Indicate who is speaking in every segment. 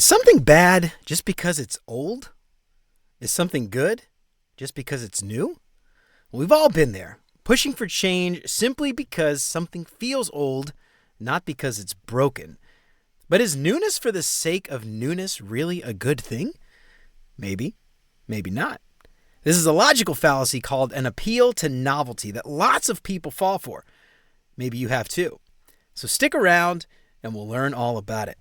Speaker 1: Is something bad just because it's old? Is something good just because it's new? Well, we've all been there, pushing for change simply because something feels old, not because it's broken. But is newness for the sake of newness really a good thing? Maybe, maybe not. This is a logical fallacy called an appeal to novelty that lots of people fall for. Maybe you have too. So stick around and we'll learn all about it.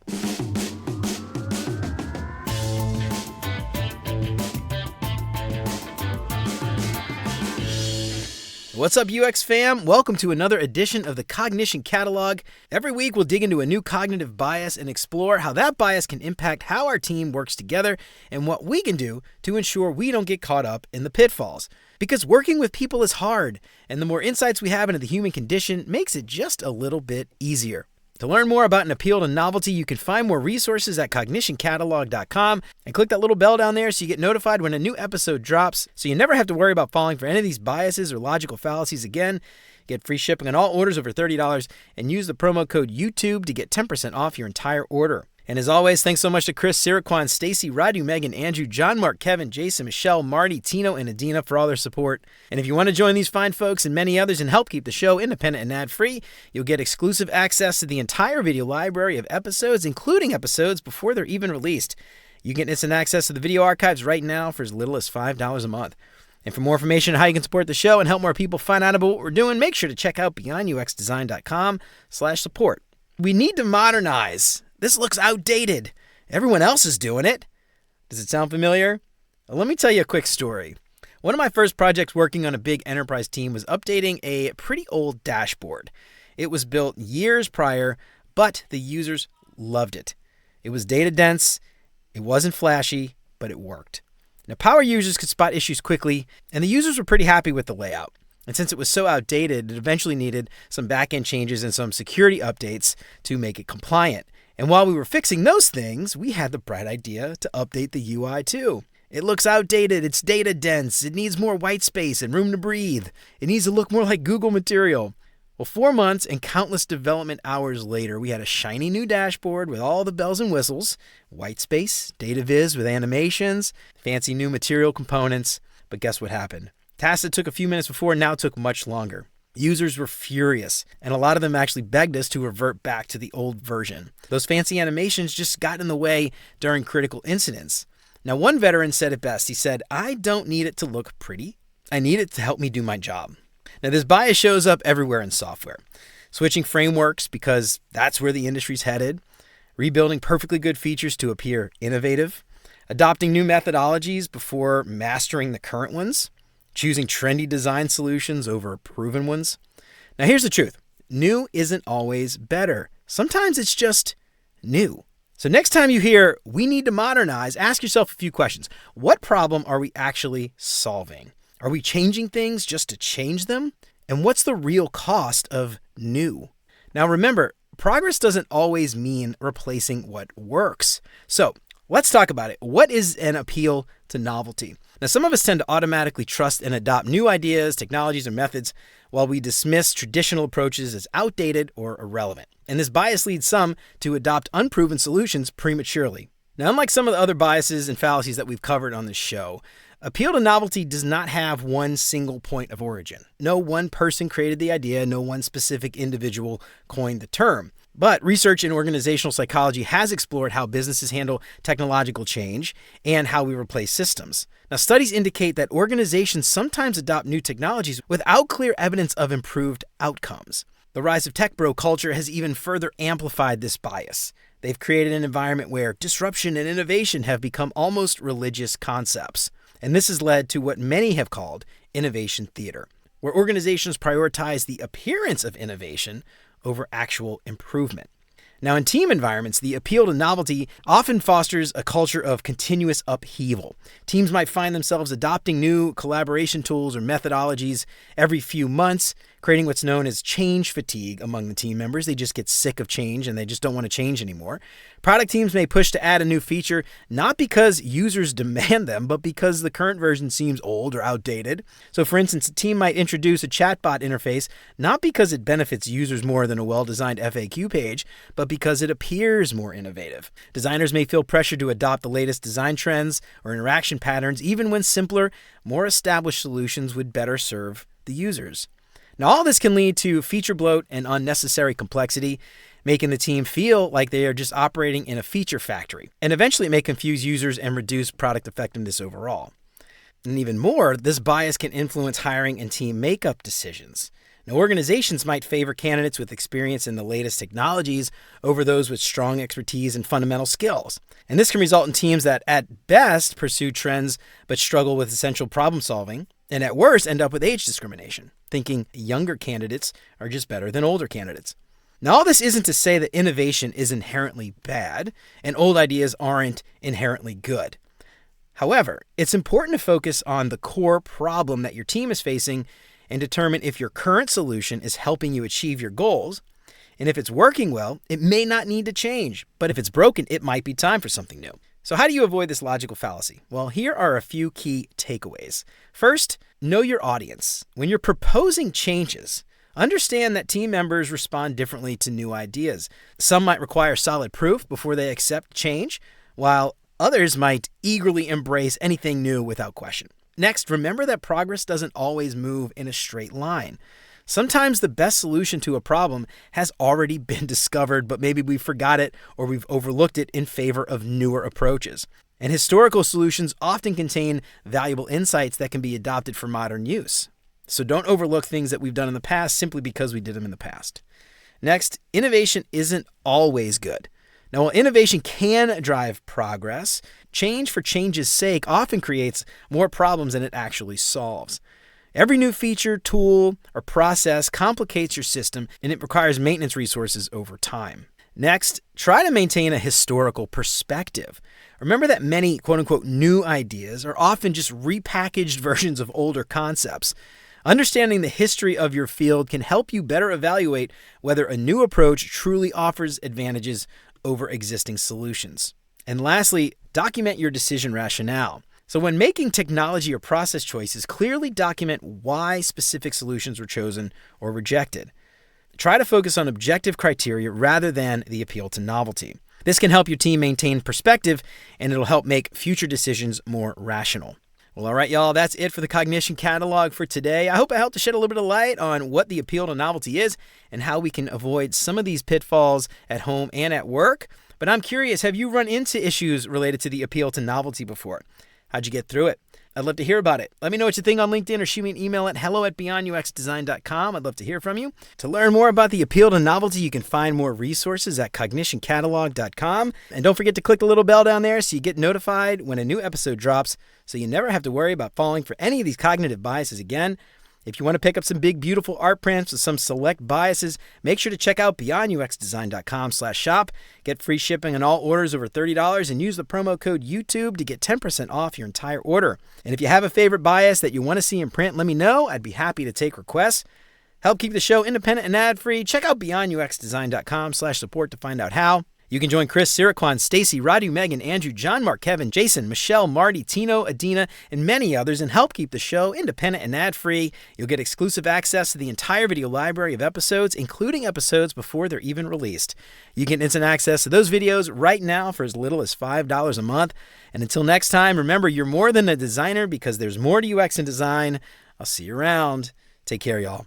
Speaker 1: What's up, UX fam? Welcome to another edition of the Cognition Catalog. Every week, we'll dig into a new cognitive bias and explore how that bias can impact how our team works together and what we can do to ensure we don't get caught up in the pitfalls. Because working with people is hard, and the more insights we have into the human condition makes it just a little bit easier. To learn more about an appeal to novelty, you can find more resources at cognitioncatalog.com and click that little bell down there so you get notified when a new episode drops, so you never have to worry about falling for any of these biases or logical fallacies again. Get free shipping on all orders over $30 and use the promo code YouTube to get 10% off your entire order. And as always, thanks so much to Chris, Siraquan, Stacy, Radu, Megan, Andrew, John, Mark, Kevin, Jason, Michelle, Marty, Tino, and Adina for all their support. And if you want to join these fine folks and many others and help keep the show independent and ad-free, you'll get exclusive access to the entire video library of episodes, including episodes before they're even released. You get instant access to the video archives right now for as little as $5 a month. And for more information on how you can support the show and help more people find out about what we're doing, make sure to check out beyonduxdesign.com/support. We need to modernize. This looks outdated. Everyone else is doing it. Does it sound familiar? Well, let me tell you a quick story. One of my first projects working on a big enterprise team was updating a pretty old dashboard. It was built years prior, but the users loved it. It was data dense, it wasn't flashy, but it worked. Now, power users could spot issues quickly, and the users were pretty happy with the layout. And since it was so outdated, it eventually needed some back-end changes and some security updates to make it compliant. And while we were fixing those things, we had the bright idea to update the UI too. It looks outdated, it's data dense, it needs more white space and room to breathe. It needs to look more like Google material. Well, 4 months and countless development hours later, we had a shiny new dashboard with all the bells and whistles, white space, data viz with animations, fancy new material components. But guess what happened? Tasks that took a few minutes before now took much longer. Users were furious, and a lot of them actually begged us to revert back to the old version. Those fancy animations just got in the way during critical incidents. Now, one veteran said it best. He said, "I don't need it to look pretty. I need it to help me do my job." Now, this bias shows up everywhere in software. Switching frameworks because that's where the industry's headed. Rebuilding perfectly good features to appear innovative. Adopting new methodologies before mastering the current ones. Choosing trendy design solutions over proven ones. Now, here's the truth. New isn't always better. Sometimes it's just new. So next time you hear, "we need to modernize," ask yourself a few questions. What problem are we actually solving? Are we changing things just to change them? And what's the real cost of new? Now, remember, progress doesn't always mean replacing what works. So let's talk about it. What is an appeal to novelty? Now, some of us tend to automatically trust and adopt new ideas, technologies, or methods while we dismiss traditional approaches as outdated or irrelevant. And this bias leads some to adopt unproven solutions prematurely. Now, unlike some of the other biases and fallacies that we've covered on this show, appeal to novelty does not have one single point of origin. No one person created the idea, no one specific individual coined the term. But research in organizational psychology has explored how businesses handle technological change and how we replace systems. Now, studies indicate that organizations sometimes adopt new technologies without clear evidence of improved outcomes. The rise of tech bro culture has even further amplified this bias. They've created an environment where disruption and innovation have become almost religious concepts. And this has led to what many have called innovation theater, where organizations prioritize the appearance of innovation over actual improvement. Now, in team environments, the appeal to novelty often fosters a culture of continuous upheaval. Teams might find themselves adopting new collaboration tools or methodologies every few months, creating what's known as change fatigue among the team members. They just get sick of change and they just don't want to change anymore. Product teams may push to add a new feature, not because users demand them, but because the current version seems old or outdated. So for instance, a team might introduce a chatbot interface, not because it benefits users more than a well-designed FAQ page, but because it appears more innovative. Designers may feel pressure to adopt the latest design trends or interaction patterns, even when simpler, more established solutions would better serve the users. Now, all this can lead to feature bloat and unnecessary complexity, making the team feel like they are just operating in a feature factory. And eventually it may confuse users and reduce product effectiveness overall. And even more, this bias can influence hiring and team makeup decisions. Now, organizations might favor candidates with experience in the latest technologies over those with strong expertise and fundamental skills. And this can result in teams that, at best, pursue trends but struggle with essential problem solving, and at worst, end up with age discrimination, thinking younger candidates are just better than older candidates. Now, all this isn't to say that innovation is inherently bad and old ideas aren't inherently good. However, it's important to focus on the core problem that your team is facing and determine if your current solution is helping you achieve your goals. And if it's working well, it may not need to change. But if it's broken, it might be time for something new. So how do you avoid this logical fallacy? Well, here are a few key takeaways. First, know your audience. When you're proposing changes, understand that team members respond differently to new ideas. Some might require solid proof before they accept change, while others might eagerly embrace anything new without question. Next, remember that progress doesn't always move in a straight line. Sometimes the best solution to a problem has already been discovered, but maybe we forgot it or we've overlooked it in favor of newer approaches. And historical solutions often contain valuable insights that can be adopted for modern use. So don't overlook things that we've done in the past simply because we did them in the past. Next, innovation isn't always good. Now, while innovation can drive progress, change for change's sake often creates more problems than it actually solves. Every new feature, tool, or process complicates your system, and it requires maintenance resources over time. Next, try to maintain a historical perspective. Remember that many quote-unquote new ideas are often just repackaged versions of older concepts. Understanding the history of your field can help you better evaluate whether a new approach truly offers advantages over existing solutions. And lastly, document your decision rationale. So when making technology or process choices, clearly document why specific solutions were chosen or rejected. Try to focus on objective criteria rather than the appeal to novelty. This can help your team maintain perspective, and it'll help make future decisions more rational. Well, all right, y'all, that's it for the Cognition Catalog for today. I hope I helped to shed a little bit of light on what the appeal to novelty is and how we can avoid some of these pitfalls at home and at work. But I'm curious, have you run into issues related to the appeal to novelty before? How'd you get through it? I'd love to hear about it. Let me know what you think on LinkedIn or shoot me an email at hello@beyonduxdesign.com. I'd love to hear from you. To learn more about the appeal to novelty, you can find more resources at cognitioncatalog.com. And don't forget to click the little bell down there so you get notified when a new episode drops, so you never have to worry about falling for any of these cognitive biases again. If you want to pick up some big, beautiful art prints with some select biases, make sure to check out beyonduxdesign.com/shop. Get free shipping on all orders over $30 and use the promo code YouTube to get 10% off your entire order. And if you have a favorite bias that you want to see in print, let me know. I'd be happy to take requests. Help keep the show independent and ad-free. Check out beyonduxdesign.com/support to find out how. You can join Chris, Siraquan, Stacy, Radu, Megan, Andrew, John, Mark, Kevin, Jason, Michelle, Marty, Tino, Adina, and many others and help keep the show independent and ad-free. You'll get exclusive access to the entire video library of episodes, including episodes before they're even released. You get instant access to those videos right now for as little as $5 a month. And until next time, remember, you're more than a designer because there's more to UX and design. I'll see you around. Take care, y'all.